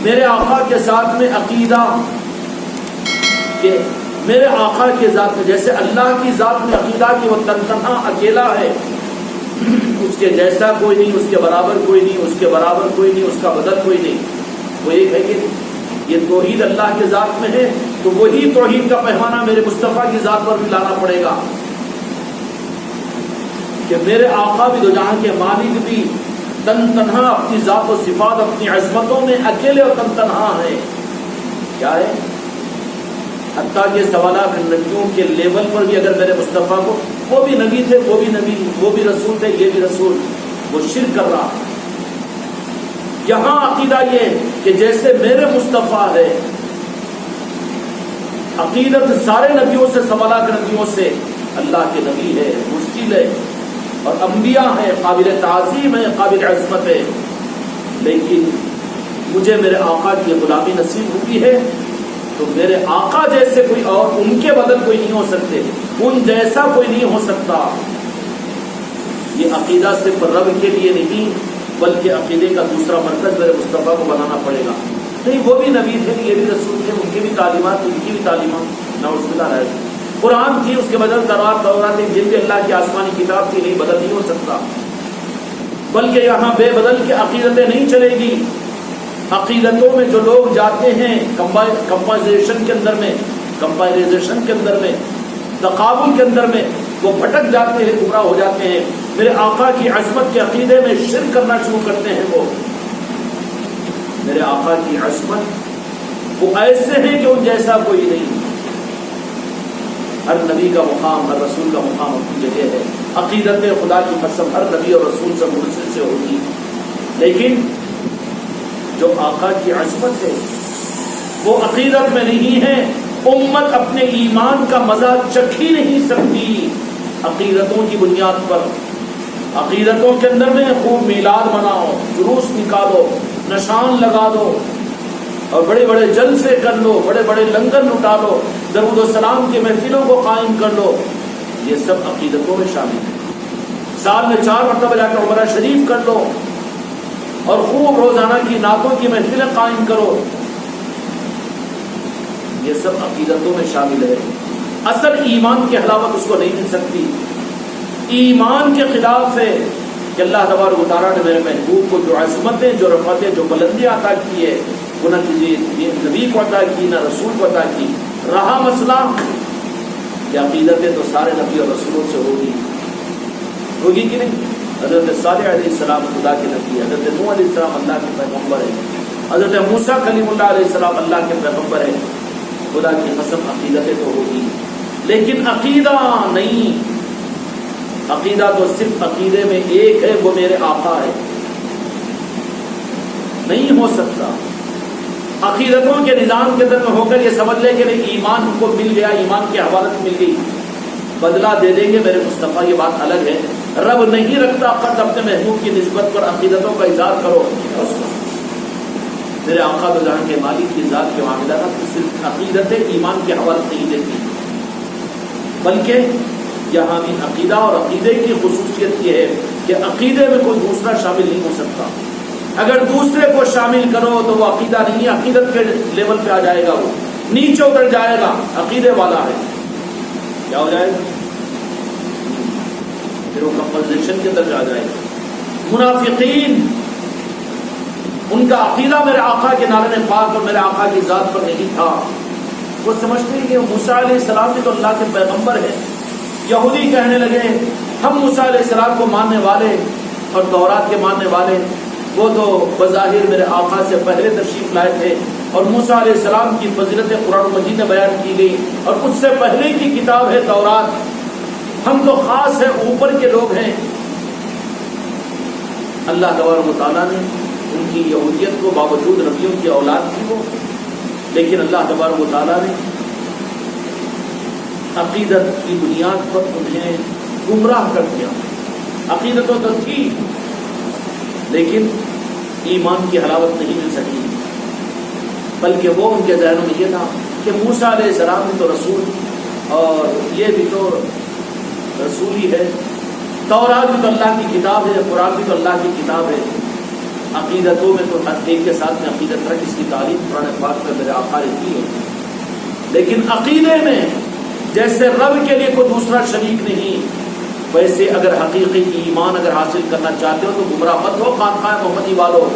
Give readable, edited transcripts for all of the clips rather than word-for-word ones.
میرے آقا کے ساتھ میں عقیدہ کہ میرے آقا کے ذات میں، جیسے اللہ کی ذات میں عقیدہ کہ وہ تنہا اکیلا ہے، اس کے جیسا کوئی نہیں، اس کے برابر کوئی نہیں، اس کے برابر کوئی نہیں، اس کا بدل کوئی نہیں، وہ ایک ہے کہ یہ توحید اللہ کے ذات میں ہے، تو وہی توحید کا پیمانہ میرے مصطفیٰ کی ذات پر بھی لانا پڑے گا کہ میرے آقا بھی دو جہاں کے مالک بھی تنہا اپنی ذات و صفات اپنی عظمتوں میں اکیلے اور تنہا ہیں. کیا ہے؟ حتیٰ کہ سوالات نبیوں کے لیول پر بھی اگر میرے مصطفیٰ کو، وہ بھی نبی تھے، وہ بھی نبی، وہ بھی رسول تھے، یہ بھی رسول، وہ شرک کر رہا. یہاں عقیدہ یہ کہ جیسے میرے مصطفیٰ ہے، عقیدت سارے نبیوں سے، سوالات نبیوں سے، اللہ کے نبی ہے، مرسل ہے اور انبیاء ہیں، قابل تعظیم ہے، قابل عظمت ہے، لیکن مجھے میرے آقا کی غلامی نصیب ہوئی ہے، تو میرے آقا جیسے کوئی اور، ان کے بدل کوئی نہیں ہو سکتے، ان جیسا کوئی نہیں ہو سکتا. یہ عقیدہ صرف رب کے لیے نہیں بلکہ عقیدے کا دوسرا مرکز میرے مصطفیٰ کو بنانا پڑے گا. نہیں، وہ بھی نبی تھے، یہ بھی رسول تھے، ان کی بھی تعلیمات، ان کی بھی تعلیمات نعوذ باللہ ہے. قرآن تھی، اس کے بدل تورات جن بھی اللہ کی آسمانی کتاب تھی، نہیں بدل نہیں ہو سکتا. بلکہ یہاں بے بدل کی عقیدتیں نہیں چلے گی. عقیدتوں میں جو لوگ جاتے ہیں کمپائزیشن کے اندر میں تقابل کے اندر میں، وہ بھٹک جاتے ہیں، گمراہ ہو جاتے ہیں. میرے آقا کی عظمت کے عقیدے میں شرک کرنا شروع کرتے ہیں. وہ میرے آقا کی عظمت وہ ایسے ہیں کہ ان جیسا کوئی نہیں. ہر نبی کا مقام، ہر رسول کا مقام اپنی جگہ ہے. عقیدت خدا کی قسم ہر نبی اور رسول سے مرسل سے ہوگی، لیکن جو آقا کی عظمت ہے وہ عقیدت میں نہیں ہے. امت اپنے ایمان کا مزہ چکھ ہی نہیں سکتی عقیدتوں کی بنیاد پر. عقیدتوں کے اندر میں خوب میلاد مناؤ، جلوس نکالو، نشان لگا دو اور بڑے بڑے جلسے کر لو، بڑے بڑے لنگر لٹا لو، درود و سلام کی محفلوں کو قائم کر لو، یہ سب عقیدتوں میں شامل ہے. سال میں 4 مرتبہ جا کر عمرہ شریف کر لو اور خوب روزانہ کی نعتوں کی محفلیں قائم کرو، یہ سب عقیدتوں میں شامل ہے. اصل ایمان کی حلاوت اس کو نہیں مل سکتی. ایمان کے خلاف ہے کہ اللہ تبارک و تعالیٰ نے میرے محبوب کو جو عظمتیں، جو رفعتیں، جو بلندیاں عطا کی ہے، وہ نہ کسی نبی کو عطا کی، نہ رسول کو عطا کی. رہا مسئلہ کہ عقیدتیں تو سارے نبی اور رسولوں سے ہوگی کہ نہیں. حضرت صالح علیہ السلام خدا کے نبی، حضرت نوح علیہ السلام اللہ کے پیغمبر ہے، حضرت موسیٰ کلیم اللہ علیہ السلام اللہ کے پیغمبر ہے. خدا کی قسم عقیدتیں تو ہوگی، لیکن عقیدہ نہیں. عقیدہ تو صرف عقیدے میں ایک ہے، وہ میرے آقا ہے، نہیں ہو سکتا. عقیدتوں کے نظام کے اندر میں ہو کر یہ سمجھ لے کہ نہیں ایمان ہم کو مل گیا، ایمان کی حوالت مل گئی، بدلہ دے دیں گے میرے مصطفیٰ، یہ بات الگ ہے. رب نہیں رکھتا قد اپنے محبوب کی نسبت پر عقیدتوں کا اظہار کرو. میرے آقا تو جہاں کے مالک کی ذات کے معاملات صرف عقیدت ایمان کی حوالت نہیں دیتی، بلکہ یہاں بھی عقیدہ اور عقیدے کی خصوصیت یہ ہے کہ عقیدے میں کوئی دوسرا شامل نہیں ہو سکتا. اگر دوسرے کو شامل کرو تو وہ عقیدہ نہیں، عقیدت کے لیول پہ آ جائے گا، وہ نیچے اتر جائے گا. عقیدے والا ہے کیا ہو جائے گا؟ پھر وہ کمپوزیشن کے اندر جا جائے گا. منافقین ان کا عقیدہ میرے آقا کے نالے پاک اور میرے آقا کی ذات پر نہیں تھا. وہ سمجھتے ہیں کہ موسیٰ علیہ السلام بھی تو اللہ کے پیغمبر ہیں. یہودی کہنے لگے ہم موسیٰ علیہ السلام کو ماننے والے اور تورات کے ماننے والے، وہ تو بظاہر میرے آقا سے پہلے تشریف لائے تھے اور موسیٰ علیہ السلام کی فضیلت قرآن مجید میں بیان کی گئی اور اس سے پہلے کی کتاب ہے تورات، ہم تو خاص ہیں، اوپر کے لوگ ہیں. اللہ تبارک و تعالیٰ نے ان کی یہودیت کو، باوجود نبیوں کی اولاد تھی وہ، لیکن اللہ تبارک و تعالیٰ نے عقیدت کی بنیاد پر انہیں گمراہ کر دیا. عقیدتوں تو تھی لیکن ایمان کی حلاوت نہیں مل سکی، بلکہ وہ ان کے ذہنوں میں یہ تھا کہ موسیٰ علیہ السلام بھی تو رسول اور یہ بھی تو رسول ہی ہے، تورات بھی تو اللہ کی کتاب ہے، قرآن بھی تو اللہ کی کتاب ہے. عقیدتوں میں تو ہر ایک کے ساتھ میں عقیدت رکھ، اس کی تعریف قرآن پاک میں میرے آقا نے کی ہے، لیکن عقیدے میں جیسے رب کے لیے کوئی دوسرا شریک نہیں، ویسے اگر حقیقی ایمان اگر حاصل کرنا چاہتے ہو تو گمراہ مت ہو خانقاہ محمدی والو۔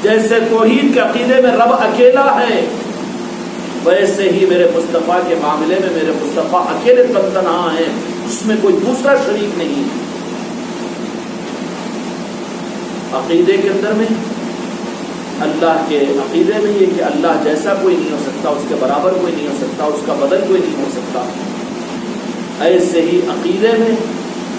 جیسے توحید کے عقیدے میں رب اکیلا ہے، ویسے ہی میرے مصطفیٰ کے معاملے میں میرے مصطفیٰ اکیلے تنہا ہیں، اس میں کوئی دوسرا شریک نہیں۔ عقیدے کے اندر میں اللہ کے عقیدے میں یہ کہ اللہ جیسا کوئی نہیں ہو سکتا، اس کے برابر کوئی نہیں ہو سکتا، اس کا بدل کوئی نہیں ہو سکتا۔ ایسے ہی عقیدے میں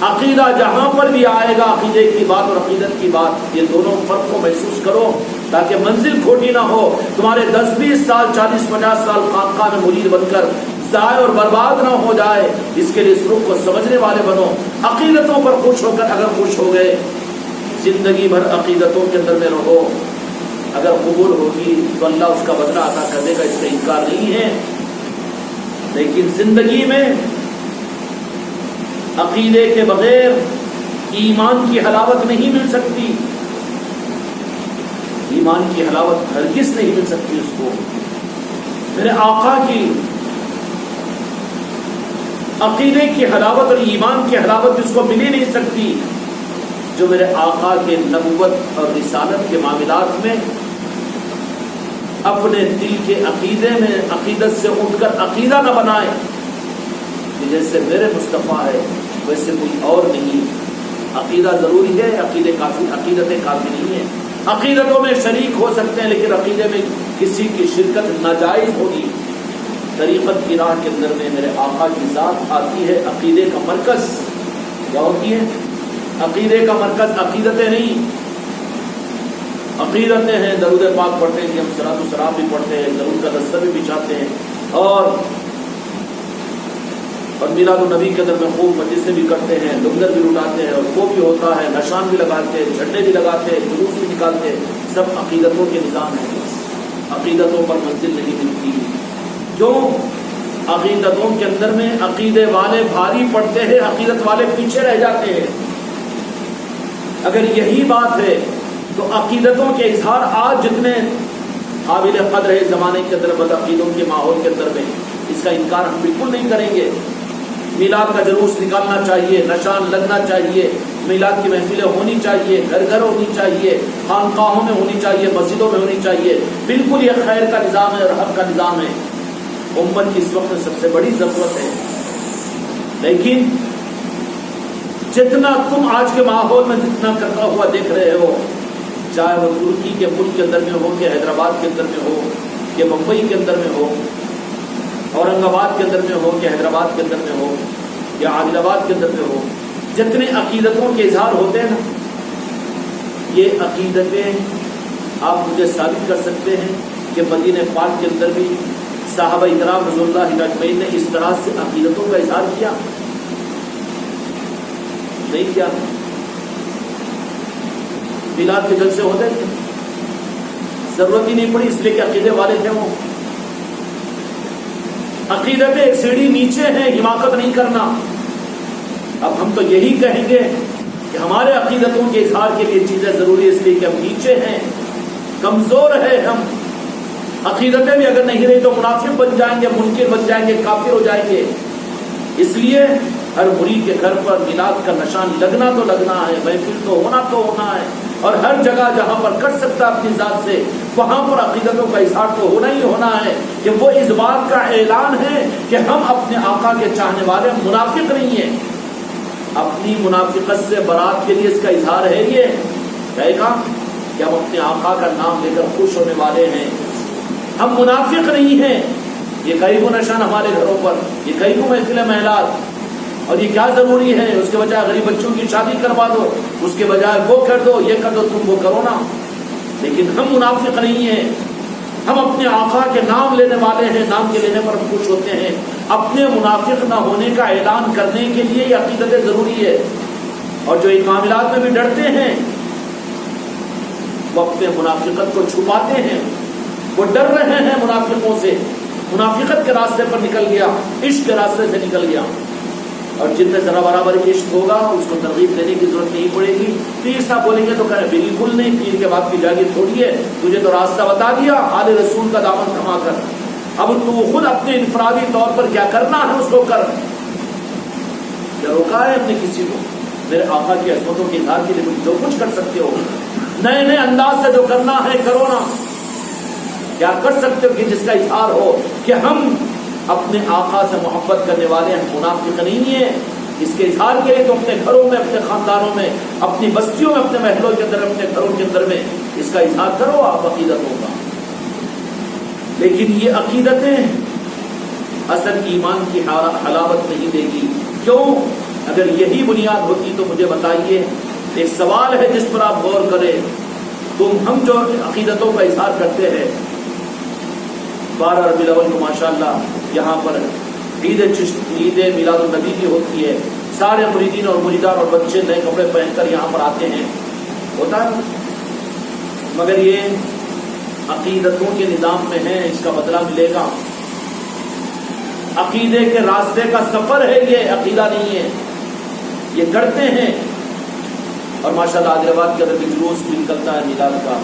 عقیدہ جہاں پر بھی آئے گا، عقیدے کی بات اور عقیدت کی بات، یہ دونوں فرق کو محسوس کرو تاکہ منزل کھوٹی نہ ہو، تمہارے 10-20 سال 40-50 سال خانقاہ میں مرید بن کر ضائع اور برباد نہ ہو جائے۔ اس کے لیے اس رخ کو سمجھنے والے بنو، عقیدتوں پر خوش ہو کر اگر خوش ہو گئے، زندگی بھر عقیدتوں کے اندر میں رہو، اگر قبول ہوگی تو اللہ اس کا بدلہ عطا کر دے گا، اس کا انکار نہیں ہے۔ لیکن زندگی میں عقیدے کے بغیر ایمان کی حلاوت نہیں مل سکتی، ایمان کی حلاوت ہرگز نہیں مل سکتی اس کو۔ میرے آقا کی عقیدے کی حلاوت اور ایمان کی حلاوت اس کو مل ہی نہیں سکتی جو میرے آقا کے نبوت اور رسالت کے معاملات میں اپنے دل کے عقیدے میں عقیدت سے اٹھ کر عقیدہ نہ بنائے کہ جیسے میرے مصطفیٰ ہے ویسے کوئی اور نہیں۔ عقیدہ ضروری ہے، عقیدتیں کافی نہیں ہیں۔ عقیدتوں میں شریک ہو سکتے ہیں لیکن عقیدے میں کسی کی شرکت ناجائز ہوگی۔ طریقت کی راہ کے اندر میں میرے آقا کی ذات آتی ہے، عقیدے کا مرکز کیا ہوتی ہے؟ عقیدے کا مرکز عقیدتیں نہیں، عقیدتیں ہیں، درود پاک پڑھتے ہیں کہ ہم صلاۃ و سلام بھی پڑھتے ہیں، درود کا دستہ بھی بچھاتے ہیں، اور میلاد النبی کے اندر میں خوب مجلسیں بھی کرتے ہیں، لنگر بھی لٹاتے ہیں، اور وہ بھی ہوتا ہے، نشان بھی لگاتے ہیں، جھنڈے بھی لگاتے ہیں، جلوس بھی نکالتے ہیں، سب عقیدتوں کے نظام ہیں۔ عقیدتوں پر منزل نہیں ملتی، کیوں؟ عقیدتوں کے اندر میں عقیدے والے بھاری پڑتے ہیں، عقیدت والے پیچھے رہ جاتے ہیں۔ اگر یہی بات ہے تو عقیدتوں کے اظہار آج جتنے قابل قدر ہے زمانے کے اندر بد عقیدوں کے ماحول کے اندر میں، اس کا انکار ہم بالکل نہیں کریں گے۔ میلاد کا جلوس نکالنا چاہیے، نشان لگنا چاہیے، میلاد کی محفلیں ہونی چاہیے، گھر گھر ہونی چاہیے، خانقاہوں میں ہونی چاہیے، مسجدوں میں ہونی چاہیے، بالکل یہ خیر کا نظام ہے اور حق کا نظام ہے۔ امت کی اس وقت میں سب سے بڑی ضرورت ہے، لیکن جتنا تم آج کے ماحول میں جتنا کرتا ہوا دیکھ رہے ہو، چاہے وہ ترکی کے ملک کے اندر میں ہو، کہ حیدرآباد کے اندر میں ہو، کہ ممبئی کے اندر میں ہو، اورنگ آباد کے اندر میں ہو، کہ حیدرآباد کے اندر میں ہو، یا عادل آباد کے اندر میں ہو، جتنے عقیدتوں کے اظہار ہوتے ہیں نا، یہ عقیدتیں آپ مجھے ثابت کر سکتے ہیں کہ مدینہ پاک کے اندر بھی صحابہ کرام رضی اللہ اجمعین نے اس طرح سے عقیدتوں کا اظہار کیا؟ نہیں کیا؟ میلاد کے جلسے ہوتے تھے، ضرورت ہی نہیں پڑی، اس لیے کہ عقیدے والے تھے وہ۔ عقیدتیں ایک سیڑھی نیچے ہیں، حماقت نہیں کرنا۔ اب ہم تو یہی کہیں گے کہ ہمارے عقیدتوں کے اظہار کے لیے چیزیں ضروری ہے، اس لیے کہ ہم نیچے ہیں، کمزور ہے ہم۔ عقیدتیں بھی اگر نہیں رہی تو منافق بن جائیں گے، منکر بن جائیں گے، کافر ہو جائیں گے۔ اس لیے ہر مرید کے گھر پر میلاد کا نشان لگنا تو لگنا ہے، محفل تو ہونا ہے، اور ہر جگہ جہاں پر کر سکتا اپنی ذات سے وہاں پر عقیدتوں کا اظہار تو ہونا ہی ہونا ہے، کہ وہ اس بات کا اعلان ہے کہ ہم اپنے آقا کے چاہنے والے، منافق نہیں ہیں۔ اپنی منافقت سے برات کے لیے اس کا اظہار ہے، یہ کہے گا کہ ہم اپنے آقا کا نام لے کر خوش ہونے والے ہیں، ہم منافق نہیں ہیں۔ یہ کئی گو نشان ہمارے گھروں پر، یہ کئی گو محفل میلاد، اور یہ کیا ضروری ہے؟ اس کے بجائے غریب بچوں کی شادی کروا دو، اس کے بجائے وہ کر دو، یہ کر دو، تم وہ کرو نا۔ لیکن ہم منافق نہیں ہیں، ہم اپنے آقا کے نام لینے والے ہیں، نام کے لینے پر ہم خوش ہوتے ہیں۔ اپنے منافق نہ ہونے کا اعلان کرنے کے لیے یہ عقیدت ضروری ہے، اور جو ان معاملات میں بھی ڈرتے ہیں وہ اپنے منافقت کو چھپاتے ہیں، وہ ڈر رہے ہیں منافقوں سے، منافقت کے راستے پر نکل گیا، عشق کے راستے سے نکل گیا۔ اور جن میں ذرا برابر عشق ہوگا اس کو ترغیب دینے کی ضرورت نہیں پڑے گی. پیر صاحب بولیں گے تو کہہ رہے بالکل نہیں, پیر کے بعد کی جاگیر تھوڑی ہے, تجھے تو راستہ بتا دیا آل رسول کا دامن تھما کر, اب تو خود اپنے انفرادی طور پر کیا کرنا ہے اس کو کر. کیا روکا ہے اپنے کسی کو؟ میرے آقا کی عظمتوں کے اظہار کے لیے جو کچھ کر سکتے ہو, نئے نئے انداز سے جو کرنا ہے کرو نا. کیا کر سکتے ہو کہ جس کا اظہار ہو کہ ہم اپنے آقا سے محبت کرنے والے ہیں, منافق نہیں ہیں. اس کے اظہار کے لیے تو اپنے گھروں میں, اپنے خاندانوں میں, اپنی بستیوں میں, اپنے محلوں کے اندر, اپنے گھروں کے اندر میں اس کا اظہار کرو آپ عقیدتوں کا. لیکن یہ عقیدتیں اصل ایمان کی حلاوت نہیں دے گی. کیوں؟ اگر یہی بنیاد ہوتی تو مجھے بتائیے, ایک سوال ہے جس پر آپ غور کریں. ہم جو عقیدتوں کا اظہار کرتے ہیں, 12 ربیع الاول کو ماشاءاللہ یہاں پر عید میلاد النبی بھی ہوتی ہے, سارے مریدین اور مریدان اور بچے نئے کپڑے پہن کر یہاں پر آتے ہیں, ہوتا ہے. مگر یہ عقیدتوں کے نظام میں ہے, اس کا بدلہ ملے گا. عقیدے کے راستے کا سفر ہے یہ, عقیدہ نہیں ہے. یہ کرتے ہیں. اور ماشاءاللہ عادل آباد کے اندر بھی جلوس بھی نکلتا ہے میلاد کا,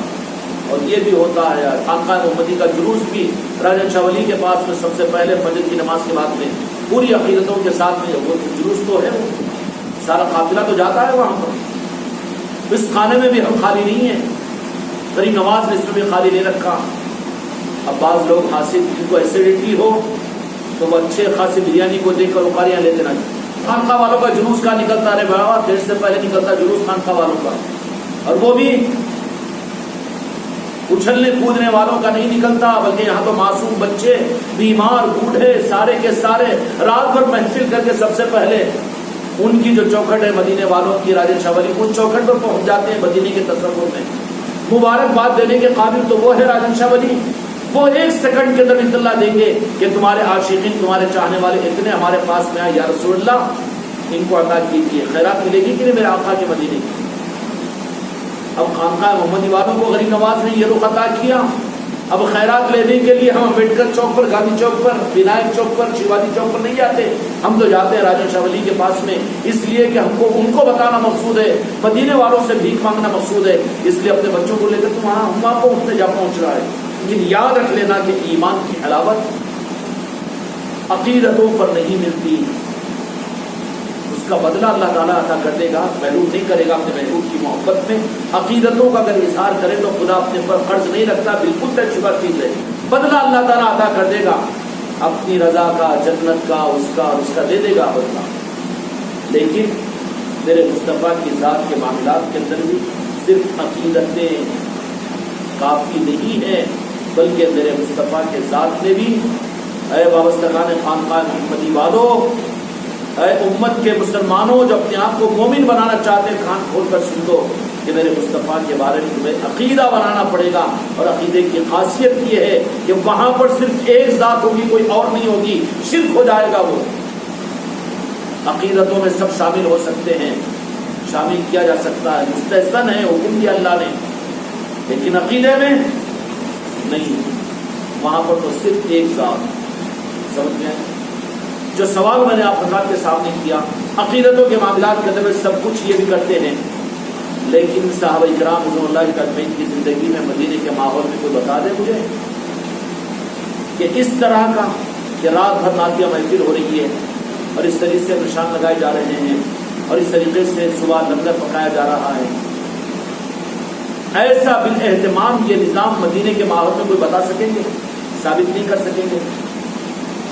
اور یہ بھی ہوتا ہے خانقاہ محمدی کا جلوس بھی راجہ شاہ ولی کے پاس میں سب سے پہلے فجر کی نماز کے بعد میں پوری عقیدتوں کے ساتھ میں وہ جلوس تو ہے, وہ سارا قافلہ تو جاتا ہے وہاں پر. اس خانے میں بھی ہم خالی نہیں ہیں, غریب نواز نے اس میں بھی خالی نہیں رکھا. اب بعض لوگ حاصل جن کو ایسیڈیٹی ہو تو وہ اچھے خاصی بریانی کو دیکھ کر اکاریاں لیتے نہ. خانقاہ والوں کا جلوس کا نکلتا رہے بابا, دیر سے پہلے نکلتا جلوس خانقاہ والوں کا, اور وہ بھی اچھلنے کودنے والوں کا نہیں نکلتا, بلکہ یہاں تو معصوم بچے, بیمار, بوڑھے, سارے کے سارے رات بھر محفل کر کے سب سے پہلے ان کی جو چوکھٹ ہے مدینے والوں کی, راجہ شاہ ولی اس چوکھٹ پر پہنچ جاتے ہیں مدینے کے تصور میں. مبارکباد دینے کے قابل تو وہ ہے راجہ شاہ ولی. وہ 1 سیکنڈ کے اندر اطلاع دیں گے کہ تمہارے عاشقین, تمہارے چاہنے والے اتنے ہمارے پاس میں آئے, یا رسول اللہ ان کو عطا کیجیے, خیرات ملے گی کہ نہیں میرے آقا کے مدینے کی. اب خانقاہ محمدی والوں کو غریب نواز نے یہ رخ عطا کیا. اب خیرات لینے کے لیے ہم امبیڈکر چوک پر, گاندھی چوک پر, ونائک چوک پر, شیواجی چوک پر نہیں جاتے, ہم تو جاتے ہیں راجہ شاہ ولی کے پاس میں, اس لیے کہ ہم کو ان کو بتانا مقصود ہے, مدینے والوں سے بھیک مانگنا مقصود ہے. اس لیے اپنے بچوں کو لے کر تم وہاں پہنچتے جا پہنچ رہا ہے. لیکن یاد رکھ لینا کہ ایمان کی حلاوت عقیدتوں پر نہیں ملتی, اس کا بدلہ اللہ تعالیٰ عطا کر دے گا. محروم نہیں کرے گا اپنے محبوب کی محبت میں. عقیدتوں کا اگر اظہار کرے تو خدا اپنے پر قرض نہیں رکھتا, بالکل طے شدہ چیز ہے. بدلہ اللہ تعالیٰ عطا کر دے گا, اپنی رضا کا, جنت کا, اس کا دے دے گا بدلہ. لیکن میرے مصطفیٰ کی ذات کے معاملات کے اندر بھی صرف عقیدتیں کافی نہیں ہیں, بلکہ میرے مصطفیٰ کے ذات میں بھی, اے وابستگان خانقاہ محمدی والوں, اے امت کے مسلمانوں جو اپنے آپ کو مومن بنانا چاہتے ہیں, کان کھول کر سن دو کہ میرے مصطفیٰ کے بارے میں تمہیں عقیدہ بنانا پڑے گا. اور عقیدے کی خاصیت یہ ہے کہ وہاں پر صرف ایک ذات ہوگی, کوئی اور نہیں ہوگی, شرک ہو جائے گا. وہ عقیدتوں میں سب شامل ہو سکتے ہیں, شامل کیا جا سکتا ہے, مستحسن ہے, حکم دیا اللہ نے, لیکن عقیدے میں نہیں. وہاں پر تو صرف ایک ذات. سمجھ گئے؟ جو سوال میں نے آپ حضرات کے سامنے کیا, عقیدتوں کے معاملات کے اندر سب کچھ یہ بھی کرتے ہیں, لیکن صحابہ کرام رضوان اللہ اجمعین کی زندگی میں, مدینے کے ماحول میں کوئی بتا دے مجھے کہ اس طرح کا کہ رات بھر نعتیہ محفل ہو رہی ہے اور اس طریقے سے نشان لگائے جا رہے ہیں اور اس طریقے سے صبح لنگر پکایا جا رہا ہے, ایسا بالاہتمام یہ نظام مدینے کے ماحول میں کوئی بتا سکیں گے؟ ثابت نہیں کر سکیں گے.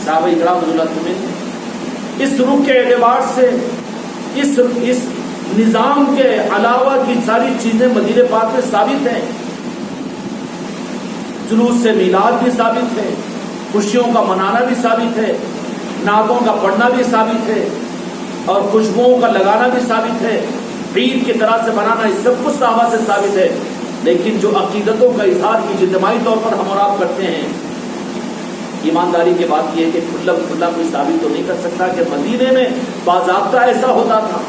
صحابہ اکرام رضی اللہ عنہم اس رخ کے اعتبار سے, اس نظام کے علاوہ کی ساری چیزیں مدینے پاک میں ثابت ہیں. جلوس سے میلاد بھی ثابت ہے, خوشیوں کا منانا بھی ثابت ہے, نعتوں کا پڑھنا بھی ثابت ہے, اور خوشبوؤں کا لگانا بھی ثابت ہے, عید کی طرح سے بنانا, یہ سب کچھ صحابہ سے ثابت ہے. لیکن جو عقیدتوں کا اظہار کی اجتماعی طور پر ہم اور آپ کرتے ہیں, ایمانداری کی بات یہ ہے کہ کھلا کوئی ثابت تو نہیں کر سکتا کہ مدینے میں باضابطہ ایسا ہوتا تھا,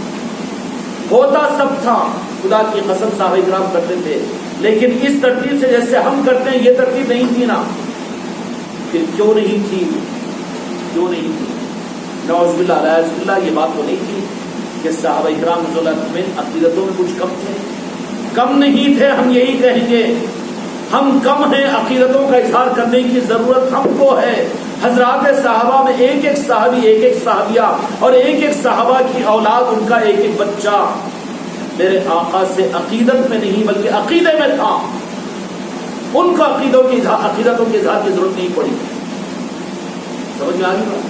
ہوتا سب تھا, خدا کی قسم صحابہ کرام کرتے تھے, لیکن اس ترتیب سے جیسے ہم کرتے ہیں یہ ترتیب نہیں تھی نا. پھر کیوں نہیں تھی؟ نعوذ باللہ علیہ باللہ یہ بات تو نہیں تھی کہ صحابہ اکرام رضی اللہ عنہم میں عقیدتوں میں کچھ کم تھے، کم نہیں تھے. ہم یہی کہیں گے ہم کم ہیں، عقیدتوں کا اظہار کرنے کی ضرورت ہم کو ہے. حضرات صحابہ میں ایک ایک صحابی، ایک ایک صحابیہ اور ایک ایک صحابہ کی اولاد، ان کا ایک ایک بچہ میرے آقا سے عقیدت میں نہیں بلکہ عقیدے میں تھا. ان کو عقیدتوں کے اظہار کی ضرورت نہیں پڑی. سمجھ میں آ گئی بات؟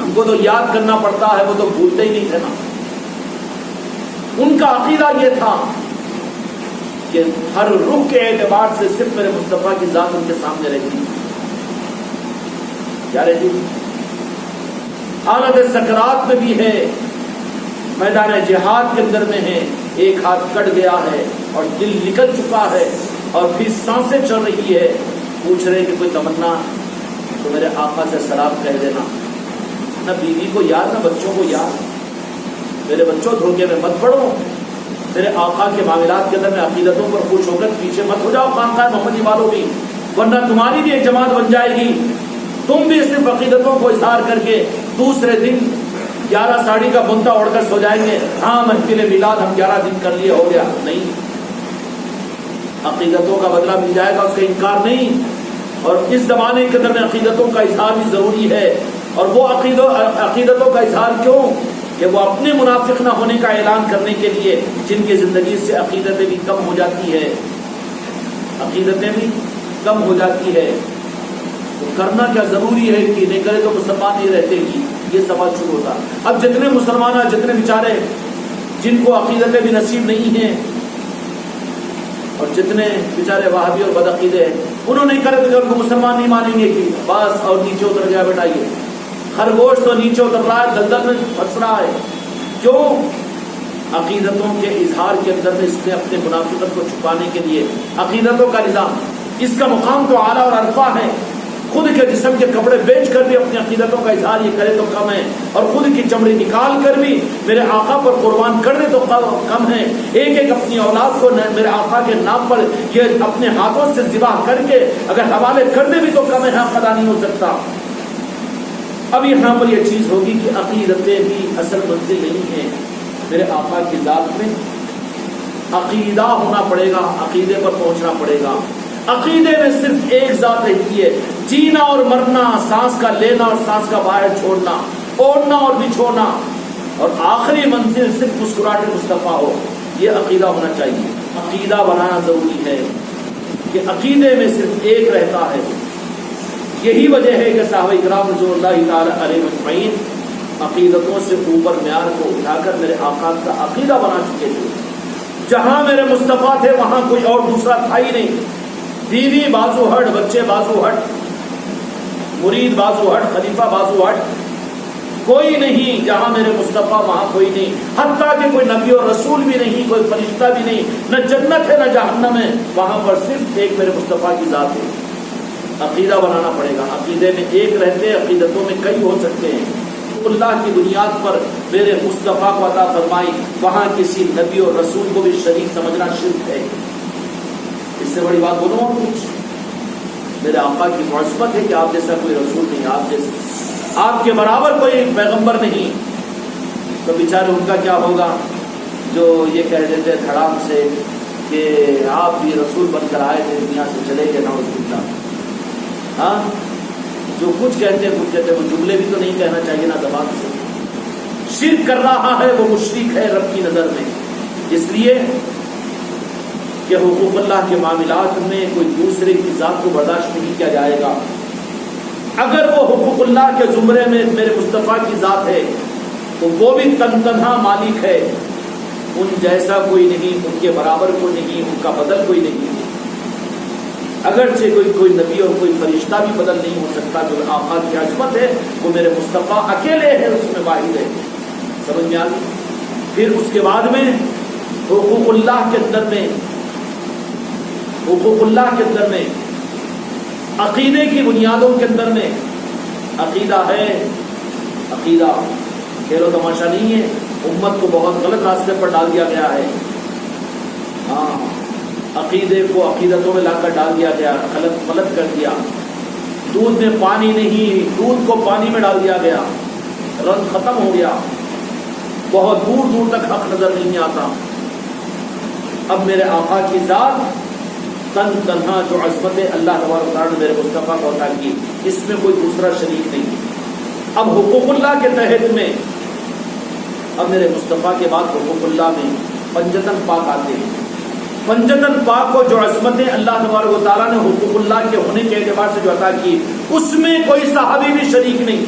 ہم کو تو یاد کرنا پڑتا ہے، وہ تو بھولتے ہی نہیں تھے نا. ان کا عقیدہ یہ تھا کہ ہر رخ کے اعتبار سے صرف میرے مصطفیٰ کی ذات ان کے سامنے رہتی. کیا رہتی؟ حالت سکرات میں بھی ہے، میدان جہاد کے اندر میں ہے، ایک ہاتھ کٹ گیا ہے اور دل نکل چکا ہے اور پھر سانسیں چل رہی ہے. پوچھ رہے کہ کوئی تمنا تو میرے آقا سے سلام کہہ دینا. نہ بیوی کو یاد، نہ بچوں کو یاد. میرے بچوں دھوکے میں مت پڑو، میرے آقا کے معاملات کے اندر میں عقیدتوں پر خوش ہو کر پیچھے مت ہو جاؤ خانقاہ محمدی والوں بھی، ورنہ تمہاری بھی ایک جماعت بن جائے گی. تم بھی صرف عقیدتوں کو اظہار کر کے دوسرے دن 11 ساڑی کا بنتا اوڑھ کر سو جائیں گے. ہاں محفل میلاد ہم 11 دن کر لیے، ہو گیا. نہیں، عقیدتوں کا بدلہ مل جائے گا، اس کا انکار نہیں. اور اس زمانے کے اندر میں عقیدتوں کا اظہار بھی ضروری ہے. اور وہ عقیدتوں کا اظہار کیوں؟ کہ وہ اپنے منافق نہ ہونے کا اعلان کرنے کے لیے، جن کی زندگی سے عقیدتیں بھی کم ہو جاتی ہے، عقیدتیں بھی کم ہو جاتی ہے. تو کرنا کیا ضروری ہے کہ نہیں کرے تو مسلمان نہیں رہتے گی. یہ سوال شروع ہوتا. اب جتنے مسلمان ہیں، جتنے بیچارے جن کو عقیدتیں بھی نصیب نہیں ہیں اور جتنے بیچارے وہابی اور بدعقیدے ہیں، انہوں نے کرے تو ان کو مسلمان نہیں مانیں گے کہ بس اور نیچے اتر گیا بیٹا. یہ خرگوش تو نیچے اتر رہا ہے، دلدل میں پھنس رہا ہے. کیوں؟ عقیدتوں کے اظہار کے اندر میں اس نے اپنے منافقت کو چھپانے کے لیے عقیدتوں کا نظام، اس کا مقام تو اعلیٰ اور عرفہ ہے. خود کے جسم کے کپڑے بیچ کر بھی اپنی عقیدتوں کا اظہار یہ کرے تو کم ہے، اور خود کی چمڑی نکال کر بھی میرے آقا پر قربان کر دے تو کم ہے. ایک ایک اپنی اولاد کو میرے آقا کے نام پر یہ اپنے ہاتھوں سے ذبح کر کے اگر حوالے کر دے بھی تو کم ہے، حق ادا نہیں ہو سکتا. اب یہاں پر یہ چیز ہوگی کہ عقیدتیں بھی اصل منزل نہیں ہیں. میرے آقا کی ذات میں عقیدہ ہونا پڑے گا، عقیدے پر پہنچنا پڑے گا. عقیدے میں صرف ایک ذات رہتی ہے، جینا اور مرنا، سانس کا لینا اور سانس کا باہر چھوڑنا، اوڑھنا اور بچھونا، اور آخری منزل صرف مسکراہٹ مصطفیٰ ہو. یہ عقیدہ ہونا چاہیے. عقیدہ بنانا ضروری ہے کہ عقیدے میں صرف ایک رہتا ہے. یہی وجہ ہے کہ صحابہ اکرام رضی اللہ تعالی علیہ مجمعین عقیدتوں سے اوپر معیار کو اٹھا کر میرے آقا کا عقیدہ بنا چکے تھے. جہاں میرے مصطفیٰ تھے وہاں کوئی اور دوسرا تھا ہی نہیں. بیوی بازو ہٹ، بچے بازو ہٹ، مرید بازو ہٹ، خلیفہ بازو ہٹ، کوئی نہیں. جہاں میرے مصطفیٰ وہاں کوئی نہیں. حتیٰ کہ کوئی نبی اور رسول بھی نہیں، کوئی فرشتہ بھی نہیں، نہ جنت ہے نہ جہنم ہے. وہاں پر صرف ایک میرے مصطفیٰ کی ذات ہے. عقیدہ بنانا پڑے گا. عقیدے میں ایک رہتے، عقیدتوں میں کئی ہو سکتے ہیں. اللہ کی بنیاد پر میرے مصطفیٰ کو عطا فرمائی، وہاں کسی نبی اور رسول کو بھی شریک سمجھنا شرک ہے. اس سے بڑی بات بولوں اور کچھ؟ میرے آقا کی معصمت ہے کہ آپ جیسا کوئی رسول نہیں، آپ کے برابر کوئی پیغمبر نہیں. تو بیچارے ان کا کیا ہوگا جو یہ کہہ دیتے دھڑام سے کہ آپ بھی رسول بن کر آئے تھے، دنیا سے چلے گئے. نعوذ باللہ. ہاں، جو کچھ کہتے وہ جملے بھی تو نہیں کہنا چاہیے نا زبان سے. شرک کر رہا ہے وہ مشرک ہے رب کی نظر میں. اس لیے کہ حقوق اللہ کے معاملات میں کوئی دوسرے کی ذات کو برداشت نہیں کیا جائے گا. اگر وہ حقوق اللہ کے زمرے میں میرے مصطفیٰ کی ذات ہے تو وہ بھی تنہا مالک ہے. ان جیسا کوئی نہیں، ان کے برابر کوئی نہیں، ان کا بدل کوئی نہیں. اگرچہ کوئی نبی اور کوئی فرشتہ بھی بدل نہیں ہو سکتا. جو آقا کی عظمت ہے وہ میرے مصطفیٰ اکیلے ہے، اس میں واحد ہے. سمجھ میں آ گئی؟ پھر اس کے بعد میں حقوق اللہ کے اندر میں عقیدے کی بنیادوں کے اندر میں عقیدہ ہے. عقیدہ کھیل و تماشا نہیں ہے. امت کو بہت غلط راستے پر ڈال دیا گیا ہے. ہاں، عقیدے کو عقیدتوں میں لا کر ڈال دیا گیا، غلط کر دیا. دودھ میں پانی نہیں، دودھ کو پانی میں ڈال دیا گیا. رنگ ختم ہو گیا، بہت دور دور تک حق نظر نہیں آتا۔ اب میرے آقا کی ذات تن تنہا جو عظمت اللہ تبارک و تعالیٰ نے میرے مصطفیٰ کو عطا کی، اس میں کوئی دوسرا شریک نہیں۔ اب حقوق اللہ کے تحت میں اب میرے مصطفیٰ کے بعد حقوق اللہ میں پنجتن پاک آتے ہیں۔ پنجتن پاک کو جو عظمتیں اللہ تبارک و تعالیٰ نے حقوق اللہ کے ہونے کے اعتبار سے جو عطا کی، اس میں کوئی صحابی بھی شریک نہیں۔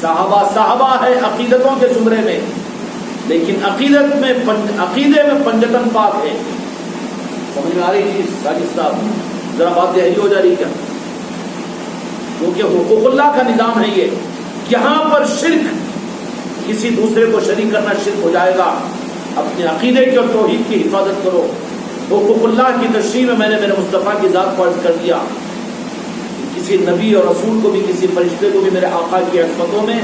صحابہ ہے عقیدتوں کے زمرے میں، لیکن عقیدے میں پنجتن پاک ہے۔ سمجھ میں آ رہی چیز ساجد صاحب؟ ذرا بات گہری ہو جا رہی کیا؟ کیونکہ حقوق اللہ کا نظام ہے یہ، یہاں پر شرک، کسی دوسرے کو شریک کرنا شرک ہو جائے گا۔ اپنے عقیدے کی اور توحید کی حفاظت کرو۔ حقوق اللہ کی تشریح میں نے میرے مصطفیٰ کی ذات کو عرض کر دیا، کسی نبی اور رسول کو بھی، کسی فرشتے کو بھی میرے آقا کی عظمتوں میں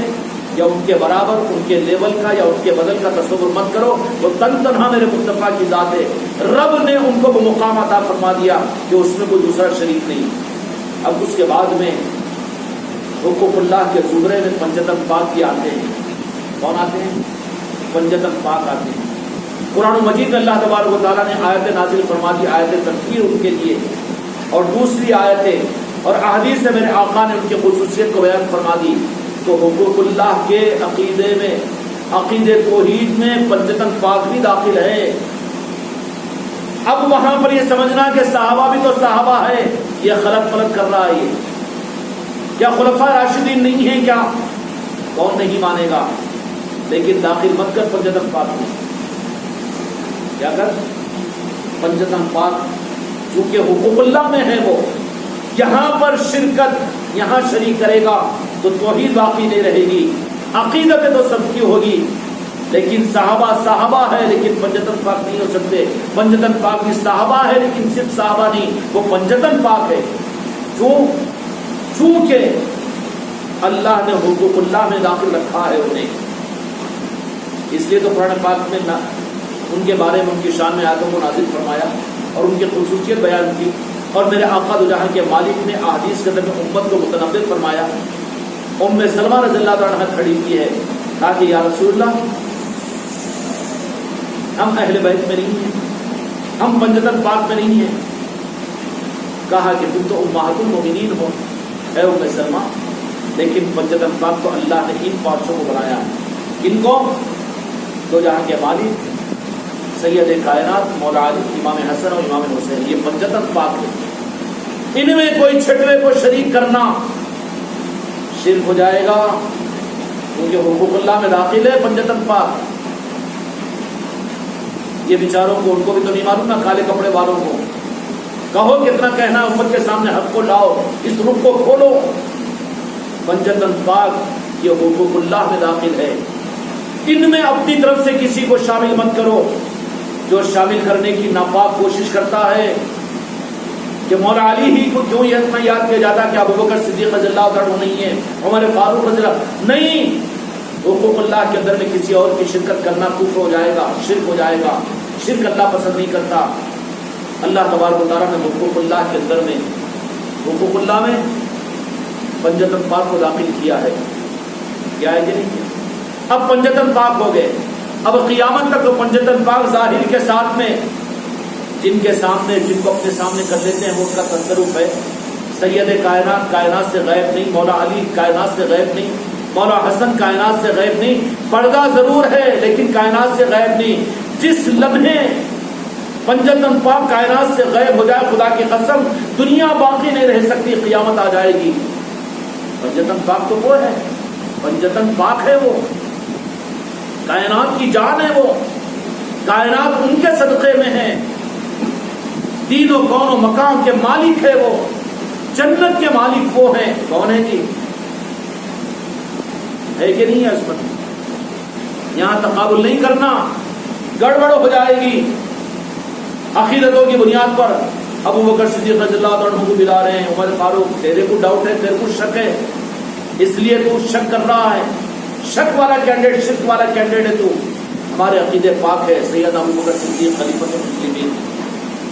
یا ان کے برابر، ان کے لیول کا یا ان کے بدل کا تصور مت کرو۔ وہ تن تنہا میرے مصطفیٰ کی ذات ہے، رب نے ان کو وہ مقام عطا فرما دیا کہ اس میں کوئی دوسرا شریک نہیں۔ اب اس کے بعد میں حقوق اللہ کے زمرے میں پنجتن پاک بھی آتے ہیں۔ کون آتے ہیں؟ پنجتن پاک آتے ہیں۔ قرآن مجید میں اللہ تبارک و تعالیٰ نے آیت نازل فرما دی، آیت تکفیر ان کے لیے، اور دوسری آیتیں اور احادیث سے میرے آقا نے ان کی خصوصیت کو بیان فرما دی۔ تو حقوق اللہ کے عقیدے میں، عقیدے توحید میں پنجتن پاک بھی داخل ہے۔ اب وہاں پر یہ سمجھنا کہ صحابہ بھی تو صحابہ ہے، یہ غلط فلط کر رہا ہے۔ یہ کیا خلفاء راشدین نہیں ہیں کیا؟ کون نہیں مانے گا؟ لیکن داخل مت کر پنجتن پاک میں، کیا کر پنجتن پاک، چونکہ حقوق اللہ میں ہے وہ، یہاں پر شرکت، یہاں شریک کرے گا تو توحید باقی نہیں رہے گی، عقیدت تو سب کی ہوگی، لیکن صحابہ ہے لیکن پنجتن پاک نہیں ہو سکتے۔ پنجتن پاک بھی صحابہ ہے لیکن صرف صحابہ نہیں، وہ پنجتن پاک ہے۔ چونکہ اللہ نے حقوق اللہ میں داخل رکھا ہے انہیں، اس لیے تو قرآن پاک میں ان کے بارے میں، ان کی شان میں آیتوں کو نازل فرمایا اور ان کی خصوصیت بیان کی، اور میرے آقا دو جہاں کے مالک نے احادیث کے اندر امت کو متنبع فرمایا۔ ام سلمہ رضی اللہ عنہا کھڑی کی ہے، کہا کہ یا رسول اللہ، ہم اہل بیت میں نہیں ہیں، ہم پنجتن پاک میں نہیں ہیں۔ کہا کہ تم تو امہات المومنین ہو اے ام سلمہ، لیکن پنجتن پاک تو اللہ نے ان پانچوں کو بنایا ہے۔ کن کو؟ دو جہاں کے مالک، سید کائنات مولا علی، امام حسن اور امام حسین، یہ پنجتن پاک ہے۔ ان میں کوئی چھٹوے کو شریک کرنا شرک ہو جائے گا، کیونکہ حقوق اللہ میں داخل ہے پنجتن پاک۔ یہ بیچاروں کو، ان کو بھی تو نہیں معلوم نا، کالے کپڑے والوں کو کہو کتنا کہنا، امت کے سامنے حق کو لاؤ، اس رخ کو کھولو۔ پنجتن پاک یہ حقوق اللہ میں داخل ہے، ان میں اپنی طرف سے کسی کو شامل مت کرو۔ جو شامل کرنے کی ناپاک کوشش کرتا ہے کہ مولا علی ہی کو کیوں یہ اتنا یاد کیا جاتا کہ ابو بکر صدیق رضی اللہ عنہ نہیں ہے، عمر فاروق رضی اللہ نہیں، حقوق اللہ کے اندر میں کسی اور کی شرکت کرنا کفر ہو جائے گا، شرک ہو جائے گا۔ شرک اللہ پسند نہیں کرتا۔ اللہ تبارک و تعالیٰ نے حقوق اللہ کے اندر میں، حقوق اللہ میں پنجتن پاک کو داخل کیا ہے، کیا ہے کہ نہیں؟ اب پنجتن پاک ہو گئے، اب قیامت تک تو پنجتن پاک ظاہر کے ساتھ میں، جن کے سامنے، جن کو اپنے سامنے کر لیتے ہیں وہ اس کا تصرف ہے۔ سید کائنات کائنات سے غائب نہیں، مولا علی کائنات سے غائب نہیں، مولا حسن کائنات سے غائب نہیں، پردہ ضرور ہے لیکن کائنات سے غائب نہیں۔ جس لمحے پنجتن پاک کائنات سے غائب ہو جائے، خدا کی قسم دنیا باقی نہیں رہ سکتی، قیامت آ جائے گی۔ پنجتن پاک تو وہ ہے، پنجتن پاک ہے، وہ کائنات کی جان ہے، وہ کائنات ان کے صدقے میں ہے، تین و کون و مقام کے مالک ہے، وہ جنت کے مالک وہ ہیں۔ کون ہے جی؟ ہے کہ نہیں ہے عصمت؟ یہاں تقابل نہیں کرنا، گڑبڑ ہو جائے گی۔ عقیدتوں کی بنیاد پر ابو بکر صدیق رضی اللہ عنہ کو ملا رہے ہیں، عمر فاروق، تیرے کو ڈاؤٹ ہے، تیرے کو شک ہے، اس لیے تو شک کر رہا ہے، شک والا کینڈیڈیٹ، شک والا کینڈیڈیٹ ہے تو۔ ہمارے عقیدے پاک ہے، سید ابو بکر صدیق خلیفۃ المسلمین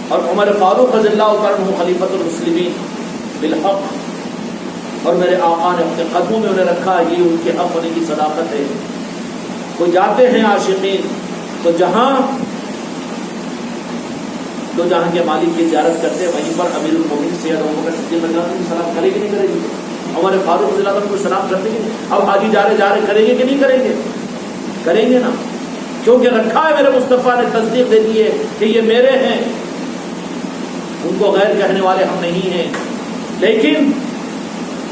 اور عمر فاروق رضی اللہ عنہ خلیفۃ المسلمین بالحق، اور میرے آقا نے اپنے قدموں میں انہیں رکھا، یہ ان کے حق ہونے کی صداقت ہے۔ وہ جاتے ہیں عاشقین تو جہاں کے مالک کی زیارت کرتے ہیں وہیں پر امیر المومنین سید ابوبکر صدیق رضی اللہ عنہ کو سلام کرے گی نہیں کرے گی؟ عمر فاروق رضی اللہ عنہ کو سلام کرتے ہیں؟ اب حاجی جا رہے کریں گے کہ نہیں کریں گے؟ کریں گے نا، کیونکہ رکھا ہے میرے مصطفیٰ نے، تصدیق دے دی ہے کہ یہ میرے ہیں، ان کو غیر کہنے والے ہم نہیں ہیں۔ لیکن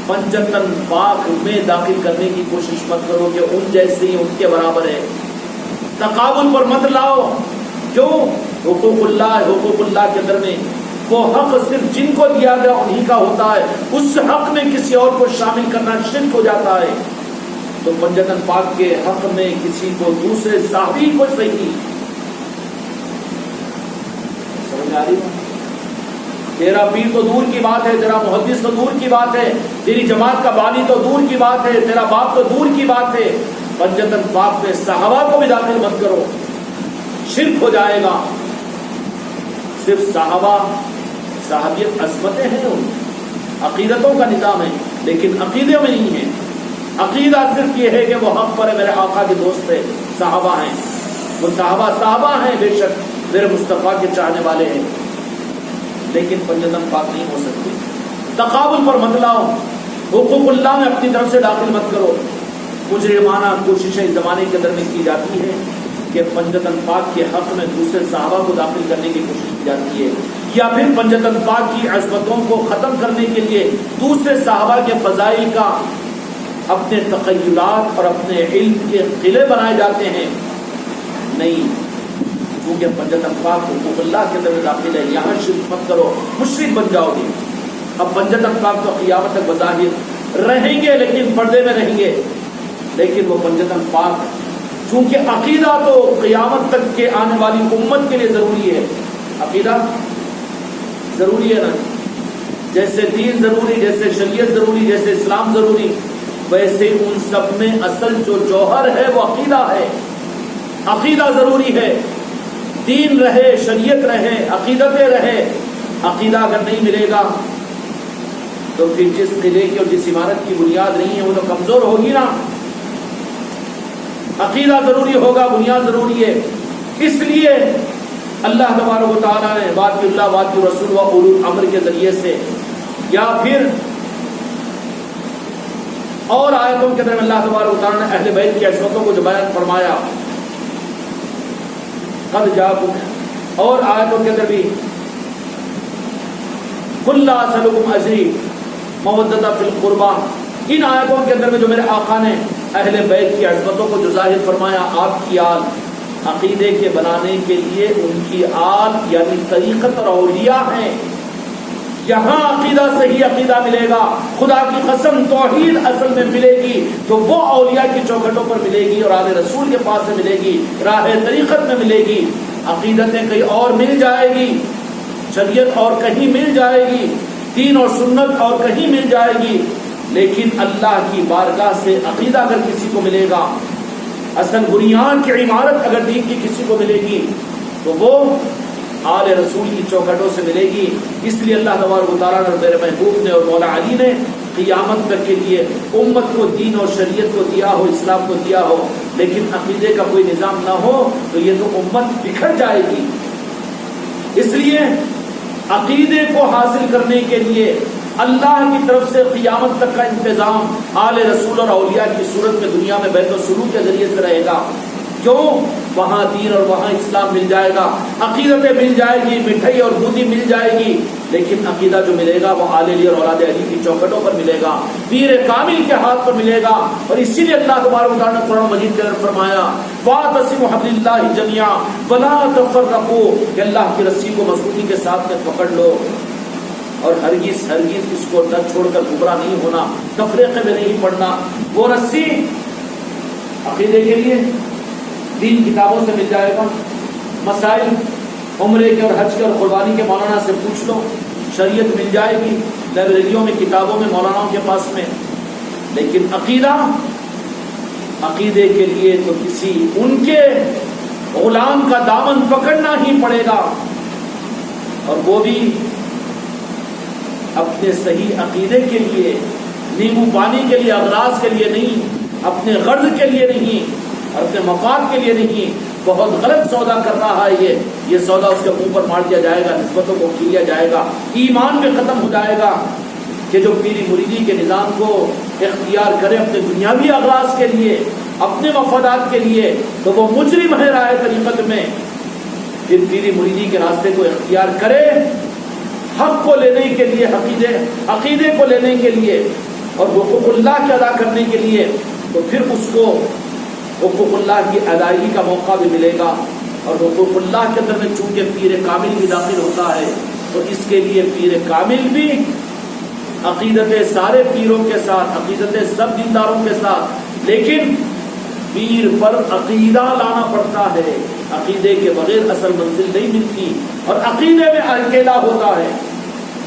پنجتن پاک میں داخل کرنے کی کوشش مت کرو کہ ان جیسے ہی ان کے برابر ہے، تقابل پر مت لاؤ۔ کیوں؟ حقوق اللہ کے اندر میں وہ حق صرف جن کو دیا گیا انہی کا ہوتا ہے، اس حق میں کسی اور کو شامل کرنا شرک ہو جاتا ہے۔ تو پنجتن پاک کے حق میں کسی کو دوسرے صحابی کو صحیح سمجھ آ رہی ہے؟ تیرا پیر تو دور کی بات ہے، تیرا محدث تو دور کی بات ہے، تیری جماعت کا بانی تو دور کی بات ہے، تیرا باپ تو دور کی بات ہے، پنجتن پاک میں صحابہ کو بھی داخل مت کرو، شرک ہو جائے گا۔ صرف صحابیت عظمتیں ہیں، ان عقیدتوں کا نظام ہے، لیکن عقیدے میں نہیں ہے۔ عقیدہ صرف یہ ہے کہ وہ حق پر ہے، میرے آقا کے دوست ہے، صحابہ ہیں، وہ صحابہ ہیں، بے شک میرے مصطفیٰ کے چاہنے والے ہیں، لیکن پنجتن پاک نہیں ہو سکتی۔ تقابل پر مت لاؤ، حقوق اللہ میں اپنی طرف سے داخل مت کرو۔ مجرمانہ کوششیں اس زمانے کے اندر میں کی جاتی ہے کہ پنجتن پاک کے حق میں دوسرے صحابہ کو داخل کرنے کی کوشش کی جاتی ہے، یا پھر پنجتن پاک کی عصمتوں کو ختم کرنے کے لیے دوسرے صحابہ کے فضائل کا اپنے تخیلات اور اپنے علم کے قلعے بنائے جاتے ہیں۔ نہیں، کیونکہ پنجتن پاک حقوق اللہ کے اندر داخل ہے، یہاں شرک مت کرو، مشرک بن جاؤ گے۔ اب پنجتن پاک تو قیامت تک بظاہر رہیں گے لیکن پردے میں رہیں گے، لیکن وہ پنجتن پاک چونکہ عقیدہ تو قیامت تک کے آنے والی امت کے لیے ضروری ہے، عقیدہ ضروری ہے نا، جیسے دین ضروری، جیسے شریعت ضروری، جیسے اسلام ضروری، ویسے ان سب میں اصل جو جوہر ہے وہ عقیدہ ہے۔ عقیدہ ضروری ہے، دین رہے، شریعت رہے، عقیدتیں رہے۔ عقیدہ اگر نہیں ملے گا تو پھر جس قلعے کی اور جس عمارت کی بنیاد نہیں ہے وہ تو کمزور ہوگی نا۔ عقیدہ ضروری ہوگا، بنیاد ضروری ہے۔ اس لیے اللہ تبارک و تعالیٰ نے بات اللہ بات رسول و اولو الامر کے ذریعے سے، یا پھر اور آیتوں کے اندر اللہ تبارک و تعالیٰ نے اہل بیت کی عصمتوں کو جو بیان فرمایا، قد جاءکم، اور آیتوں کے اندر بھی قل لا اسألکم اجری مودۃ فی القربى، ان آیتوں کے اندر میں جو میرے آقا نے اہل بیت کی عصمتوں کو جو ظاہر فرمایا، آپ کی آل عقیدے کے بنانے کے لیے ان کی آل یعنی طریقت اور اولیاء ہیں۔ یہاں عقیدہ صحیح عقیدہ ملے گا، خدا کی قسم توحید اصل میں ملے گی تو وہ اولیاء کی چوکھٹوں پر ملے گی اور آل رسول کے پاس سے ملے گی، راہ طریقت میں ملے گی۔ عقیدتیں کہیں اور مل جائے گی، شریعت اور کہیں مل جائے گی، دین اور سنت اور کہیں مل جائے گی، لیکن اللہ کی بارگاہ سے عقیدہ اگر کسی کو ملے گا، اصل بنیاد کی عمارت اگر دین کی کسی کو ملے گی تو وہ آل رسول کی چوکھٹوں سے ملے گی۔ اس لیے اللہ تبارک و تعالیٰ نے میرے محبوب نے اور مولا علی نے قیامت تک کے لیے امت کو دین اور شریعت کو دیا ہو، اسلام کو دیا ہو، لیکن عقیدے کا کوئی نظام نہ ہو تو یہ تو امت بکھر جائے گی۔ اس لیے عقیدے کو حاصل کرنے کے لیے اللہ کی طرف سے قیامت تک کا انتظام آل رسول اور اولیاء کی صورت میں دنیا میں بیت السلوک کے ذریعے سے رہے گا۔ کیوں؟ وہاں دین اور وہاں اسلام مل جائے گا، عقیدتیں مل جائے گی، مٹھائی اور بودی مل جائے گی، لیکن عقیدہ جو ملے گا وہ آل علی اور اولاد علی کی چوکھٹوں پر ملے گا، پیر کامل کے ہاتھ پر ملے گا۔ اور اسی لیے اللہ تبارک و تعالیٰ نے قرآن مجید کے اندر فرمایا وَاعْتَصِمُوا بِحَبْلِ اللَّهِ جَمِيعًا وَلَا تَفَرَّقُوا، کہ اللہ کی رسی کو مضبوطی کے ساتھ میں پکڑ لو اور ہرگز اس کو نہ چھوڑ کر گمراہ نہیں ہونا، تفریقے میں نہیں پڑنا۔ وہ رسی عقیدے کے لیے دین کتابوں سے مل جائے گا، مسائل عمرے کے اور حج کے اور قربانی کے مولانا سے پوچھ لو، شریعت مل جائے گی لائبریریوں میں، کتابوں میں، مولاناؤں کے پاس میں۔ لیکن عقیدے کے لیے تو کسی ان کے غلام کا دامن پکڑنا ہی پڑے گا، اور وہ بھی اپنے صحیح عقیدے کے لیے نیمبو پانی کے لیے، اغراض کے لیے نہیں، اپنے غرض کے لیے نہیں اور اپنے مفاد کے لیے نہیں، بہت غلط سودا کر رہا ہے یہ سودا اس کے منہ پر مار دیا جائے گا، نسبتوں کو کھل دیا جائے گا، ایمان بھی ختم ہو جائے گا کہ جو پیری مریدی کے نظام کو اختیار کرے اپنے دنیاوی اغراض کے لیے، اپنے مفادات کے لیے، تو وہ مجرم ہے راہ طریقت میں۔ پھر پیری مریدی کے راستے کو اختیار کرے حق کو لینے کے لیے، عقیدے کو لینے کے لیے اور حقوق اللہ کے ادا کرنے کے لیے، تو پھر اس کو حقوق اللہ کی ادائیگی کا موقع بھی ملے گا۔ اور حقوق اللہ کے اندر میں چونکہ پیر کامل بھی داخل ہوتا ہے، تو اس کے لیے پیر کامل بھی عقیدت سارے پیروں کے ساتھ، عقیدت سب دینداروں کے ساتھ، لیکن پیر پر عقیدہ لانا پڑتا ہے، عقیدے کے بغیر اصل منزل نہیں ملتی، اور عقیدے میں اکیلا ہوتا ہے،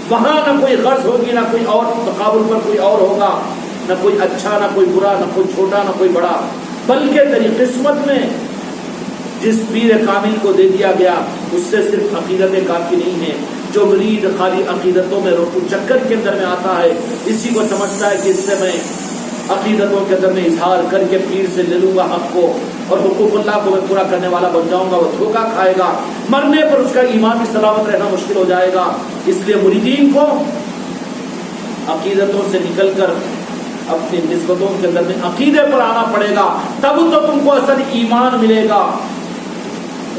وہاں نہ کوئی غرض ہوگی، نہ کوئی اور تقابل پر کوئی اور ہوگا، نہ کوئی اچھا، نہ کوئی برا، نہ کوئی چھوٹا، نہ کوئی بڑا، بلکہ تیری قسمت میں جس پیر کامل کو دے دیا گیا اس سے صرف عقیدتیں کافی نہیں ہیں۔ جو مرید خالی عقیدتوں میں رفو چکر کے اندر میں آتا ہے، اسی کو سمجھتا ہے کہ اس سے میں عقیدتوں کے اندر میں اظہار کر کے پیر سے لے لوں گا حق کو اور حقوق اللہ کو میں پورا کرنے والا بن جاؤں گا، وہ دھوکہ کھائے گا، مرنے پر اس کا ایمان بھی سلامت رہنا مشکل ہو جائے گا۔ اس لیے مریدین کو عقیدتوں سے نکل کر اپنی نسبتوں کے اندر میں عقیدے پر آنا پڑے گا، تب تو تم کو اصل ایمان ملے گا۔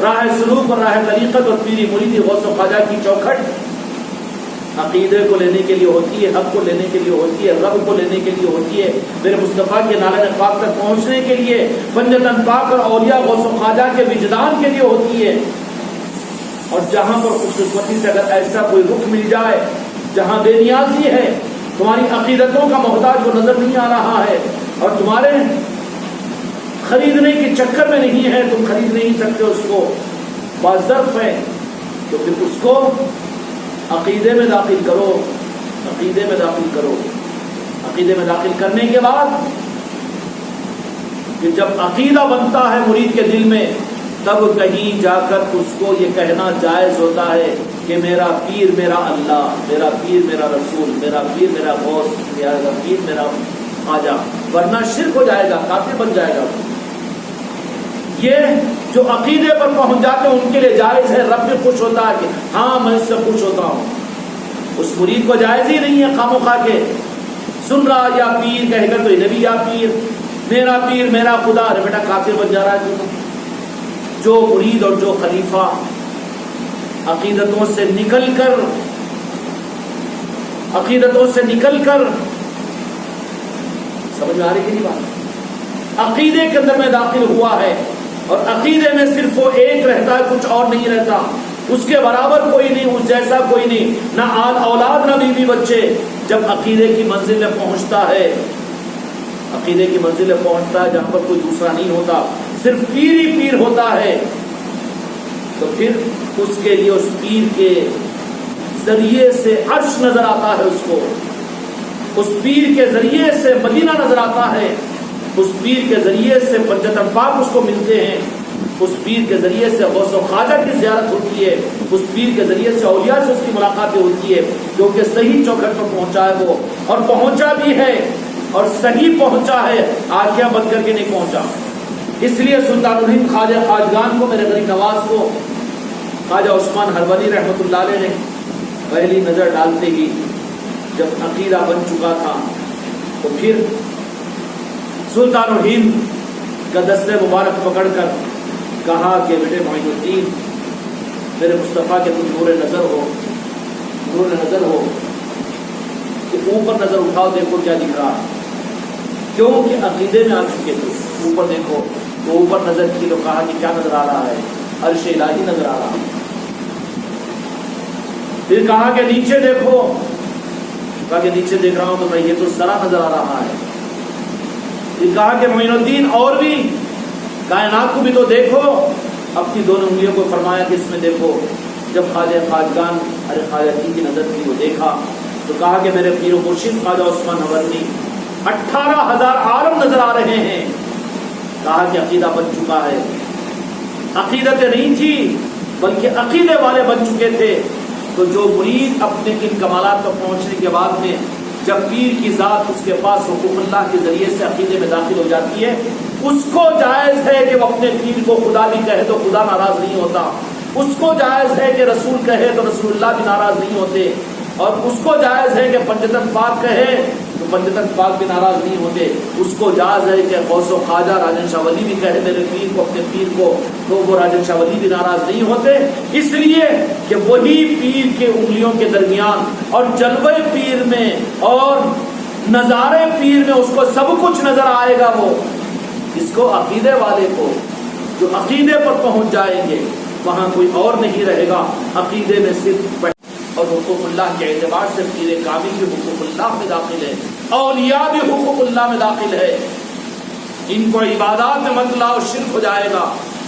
راہ سلوک اور راہ طریقت اور پیری مریدی غوث و خواجہ کی چوکھٹ عقیدے کو لینے کے لیے ہوتی ہے، حق کو لینے کے لیے ہوتی ہے، رب کو لینے کے لیے ہوتی ہے، میرے مصطفیٰ کے نالے پاک تک پہنچنے کے لیے، پنجتن پاک اور اولیاء غوث و خواجہ کے وجدان کے لیے ہوتی ہے۔ اور جہاں پر خوش قسمتی سے اگر ایسا کوئی رخ مل جائے جہاں بے نیازی ہے، تمہاری عقیدتوں کا محتاج وہ نظر نہیں آ رہا ہے اور تمہارے خریدنے کے چکر میں نہیں ہے، تم خرید نہیں سکتے اس کو، باظرف ہے، تو پھر اس کو عقیدے میں داخل کرو، عقیدے میں داخل کرو۔ عقیدے میں داخل کرنے کے بعد کہ جب عقیدہ بنتا ہے مرید کے دل میں، تب کہیں جا کر اس کو یہ کہنا جائز ہوتا ہے کہ میرا پیر میرا اللہ، میرا پیر میرا رسول، میرا پیر میرا غوث، میرا پیر میرا خواجہ، ورنہ شرک ہو جائے گا، کافر بن جائے گا۔ یہ جو عقیدے پر پہنچ جاتے ہیں ان کے لیے جائز ہے، رب بھی خوش ہوتا ہے کہ ہاں میں اس سے خوش ہوتا ہوں۔ اس مرید کو جائز ہی نہیں ہے خامخواہ کے سن رہا یا پیر کہے گا تو یہ نبی یا پیر میرا خدا، ارے بیٹا کافر بن جا رہا ہے۔ جو مرید اور جو خلیفہ عقیدتوں سے نکل کر سمجھ میں آ رہی کہ نہیں بات، عقیدے کے اندر میں داخل ہوا ہے اور عقیدے میں صرف وہ ایک رہتا ہے، کچھ اور نہیں رہتا، اس کے برابر کوئی نہیں، اس جیسا کوئی نہیں، نہ آل اولاد نہ بیوی بچے۔ جب عقیدے کی منزل میں پہنچتا ہے، عقیدے کی منزل میں پہنچتا ہے جہاں پر کوئی دوسرا نہیں ہوتا، صرف پیر ہی پیر ہوتا ہے، تو پھر اس کے لیے اس پیر کے ذریعے سے عرش نظر آتا ہے، اس پیر کے ذریعے سے مدینہ نظر آتا ہے، اس پیر کے ذریعے سے پنجتن پاک اس کو ملتے ہیں، اس پیر کے ذریعے سے غوث و خواجہ کی زیارت ہوتی ہے، اس پیر کے ذریعے سے اولیاء سے اس کی ملاقاتیں ہوتی ہے، کیونکہ صحیح چوکھٹ پر پہنچا ہے وہ، اور پہنچا بھی ہے اور صحیح پہنچا ہے، آنکھیں بند کر کے نہیں پہنچا۔ اس لیے سلطان الہند خواجہ خواجگان کو، میرے غریب نواز کو، خواجہ عثمان ہروری رحمۃ اللہ علیہ نے پہلی نظر ڈالتے ہی جب عقیدہ بن چکا تھا تو پھر سلطان الہند کا دست مبارک پکڑ کر کہا کہ بیٹے معین الدین، میرے مصطفیٰ کے تم نور نظر ہو کہ اوپر نظر اٹھاؤ، دیکھو کیا دکھ رہا، کیونکہ عقیدے میں آ چکے تھے، اوپر دیکھو، تو اوپر نظر کی تو کہا کہ کیا نظر آ رہا ہے، عرش الہی نظر آ رہا۔ پھر کہا کہ نیچے دیکھو، کہا کہ نیچے دیکھ رہا ہوں تو میں یہ تو سرا نظر آ رہا ہے۔ پھر کہا کہ معین الدین اور بھی کائنات کو بھی تو دیکھو، اپنی دونوں انگلیوں کو فرمایا کہ اس میں دیکھو۔ جب خواجہ خواجگان خواجہ جی کی نظر تھی وہ دیکھا تو کہا کہ میرے پیر و مرشد خواجہ عثمان ہروری 18,000 عالم نظر آ رہے ہیں۔ کہا کہ عقیدہ بن چکا ہے، عقیدتیں نہیں تھی بلکہ عقیدے والے بن چکے تھے۔ تو جو مرید اپنے ان کمالات پر پہنچنے کے بعد میں جب پیر کی ذات اس کے پاس حقوق اللہ کے ذریعے سے عقیدے میں داخل ہو جاتی ہے، اس کو جائز ہے کہ وہ اپنے پیر کو خدا بھی کہے تو خدا ناراض نہیں ہوتا، اس کو جائز ہے کہ رسول کہے تو رسول اللہ بھی ناراض نہیں ہوتے، اور اس کو جائز ہے کہ پنجتن پاک کہے تو پنجتن پاک بھی ناراض نہیں ہوتے، اس کو جائز ہے کہ غوث و خواجہ راجن شاہ ولی بھی کہے میرے پیر کو اپنے پیر کو تو وہ راجن شاہ ولی بھی ناراض نہیں ہوتے، اس لیے کہ وہی پیر کے انگلیوں کے درمیان اور جلوے پیر میں اور نظارے پیر میں اس کو سب کچھ نظر آئے گا۔ وہ اس کو عقیدے والے کو جو عقیدے پر پہنچ جائیں گے وہاں کوئی اور نہیں رہے گا، عقیدے میں صرف اور حقوق اللہ کے اعتبار سے پیر کامل بھی حقوق اللہ میں داخل ہے، اولیاء بھی حقوق اللہ میں داخل ہے۔ ان کو عبادات میں مت لاؤ، شرک ہو جائے گا،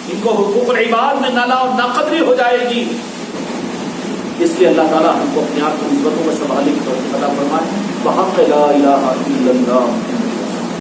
ان کو حقوق العباد میں نہ لاؤ، ناقدری ہو جائے گی۔ اس لیے اللہ تعالیٰ ہم کو اپنے آپ کو نسبتوں میں سنبھالنے کی توفیق عطا فرمائے۔ بحق لا الہ الا اللہ۔